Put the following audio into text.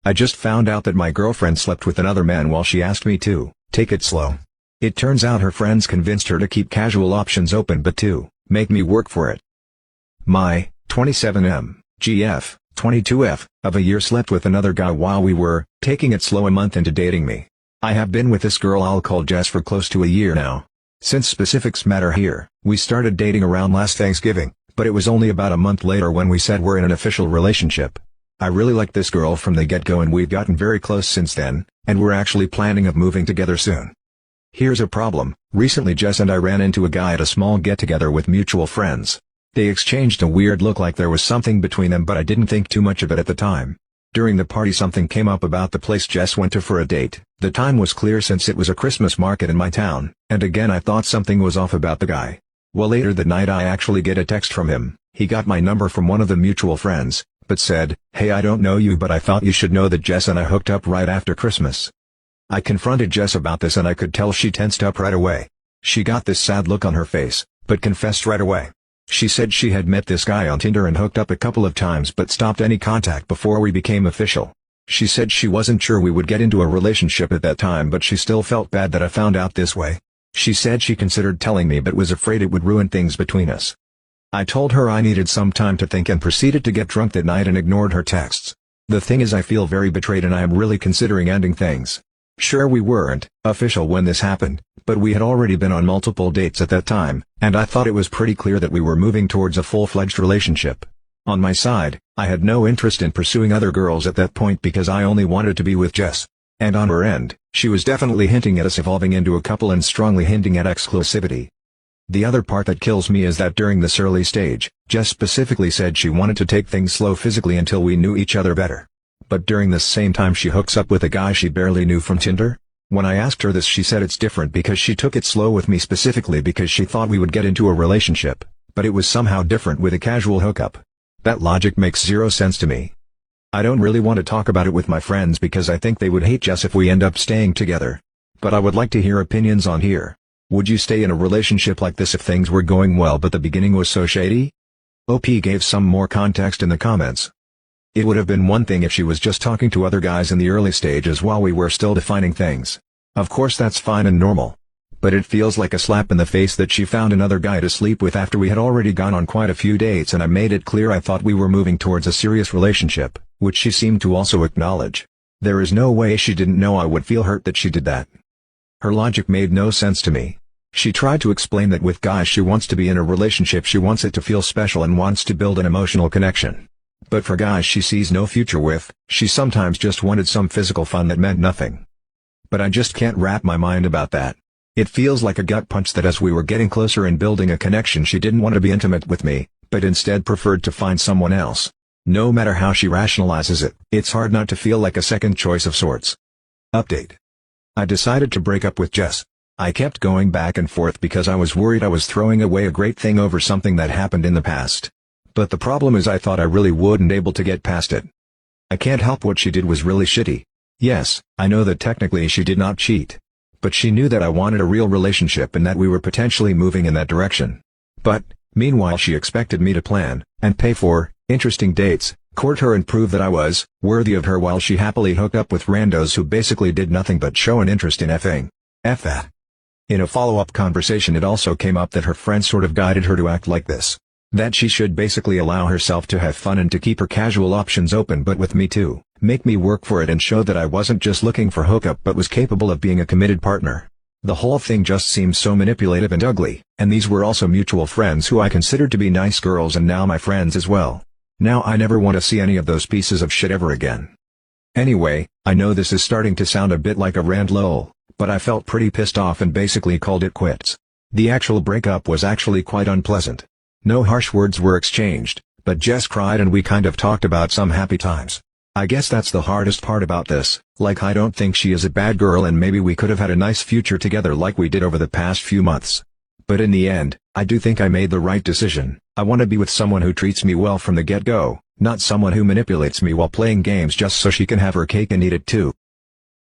I just found out that my girlfriend slept with another man while she asked me to take it slow. It turns out her friends convinced her to keep casual options open but to make me work for it. My 27M, GF, 22F, of a year slept with another guy while we were taking it slow a month into dating me. I have been with this girl I'll call Jess for close to a year now. Since specifics matter here, we started dating around last Thanksgiving, but it was only about a month later when we said we're in an official relationship. I really liked this girl from the get-go and we've gotten very close since then, and we're actually planning of moving together soon. Here's a problem. Recently Jess and I ran into a guy at a small get-together with mutual friends. They exchanged a weird look like there was something between them but I didn't think too much of it at the time. During the party something came up about the place Jess went to for a date. The time was clear since it was a Christmas market in my town, and again I thought something was off about the guy. Well, later that night I actually get a text from him. He got my number from one of the mutual friends, but said, "Hey, I don't know you but I thought you should know that Jess and I hooked up right after Christmas." I confronted Jess about this and I could tell she tensed up right away. She got this sad look on her face, but confessed right away. She said she had met this guy on Tinder and hooked up a couple of times but stopped any contact before we became official. She said she wasn't sure we would get into a relationship at that time but she still felt bad that I found out this way. She said she considered telling me but was afraid it would ruin things between us. I told her I needed some time to think and proceeded to get drunk that night and ignored her texts. The thing is I feel very betrayed and I am really considering ending things. Sure, we weren't official when this happened, but we had already been on multiple dates at that time, and I thought it was pretty clear that we were moving towards a full-fledged relationship. On my side, I had no interest in pursuing other girls at that point because I only wanted to be with Jess. And on her end, she was definitely hinting at us evolving into a couple and strongly hinting at exclusivity. The other part that kills me is that during this early stage, Jess specifically said she wanted to take things slow physically until we knew each other better. But during this same time she hooks up with a guy she barely knew from Tinder? When I asked her this she said it's different because she took it slow with me specifically because she thought we would get into a relationship, but it was somehow different with a casual hookup. That logic makes zero sense to me. I don't really want to talk about it with my friends because I think they would hate Jess if we end up staying together. But I would like to hear opinions on here. Would you stay in a relationship like this if things were going well but the beginning was so shady? OP gave some more context in the comments. It would have been one thing if she was just talking to other guys in the early stages while we were still defining things. Of course that's fine and normal. But it feels like a slap in the face that she found another guy to sleep with after we had already gone on quite a few dates and I made it clear I thought we were moving towards a serious relationship, which she seemed to also acknowledge. There is no way she didn't know I would feel hurt that she did that. Her logic made no sense to me. She tried to explain that with guys she wants to be in a relationship, she wants it to feel special and wants to build an emotional connection. But for guys she sees no future with, she sometimes just wanted some physical fun that meant nothing. But I just can't wrap my mind about that. It feels like a gut punch that as we were getting closer and building a connection she didn't want to be intimate with me, but instead preferred to find someone else. No matter how she rationalizes it, it's hard not to feel like a second choice of sorts. Update. I decided to break up with Jess. I kept going back and forth because I was worried I was throwing away a great thing over something that happened in the past. But the problem is I thought I really wouldn't able to get past it. I can't help what she did was really shitty. Yes, I know that technically she did not cheat. But she knew that I wanted a real relationship and that we were potentially moving in that direction. But, meanwhile she expected me to plan, and pay for, interesting dates, court her and prove that I was worthy of her while she happily hooked up with randos who basically did nothing but show an interest in effing. F that. In a follow-up conversation it also came up that her friend sort of guided her to act like this. That she should basically allow herself to have fun and to keep her casual options open but with me too, make me work for it and show that I wasn't just looking for hookup but was capable of being a committed partner. The whole thing just seemed so manipulative and ugly, and these were also mutual friends who I considered to be nice girls and now my friends as well. Now I never want to see any of those pieces of shit ever again. Anyway, I know this is starting to sound a bit like a rant lol, but I felt pretty pissed off and basically called it quits. The actual breakup was actually quite unpleasant. No harsh words were exchanged, but Jess cried and we kind of talked about some happy times. I guess that's the hardest part about this, like I don't think she is a bad girl and maybe we could have had a nice future together like we did over the past few months. But in the end, I do think I made the right decision. I want to be with someone who treats me well from the get-go, not someone who manipulates me while playing games just so she can have her cake and eat it too.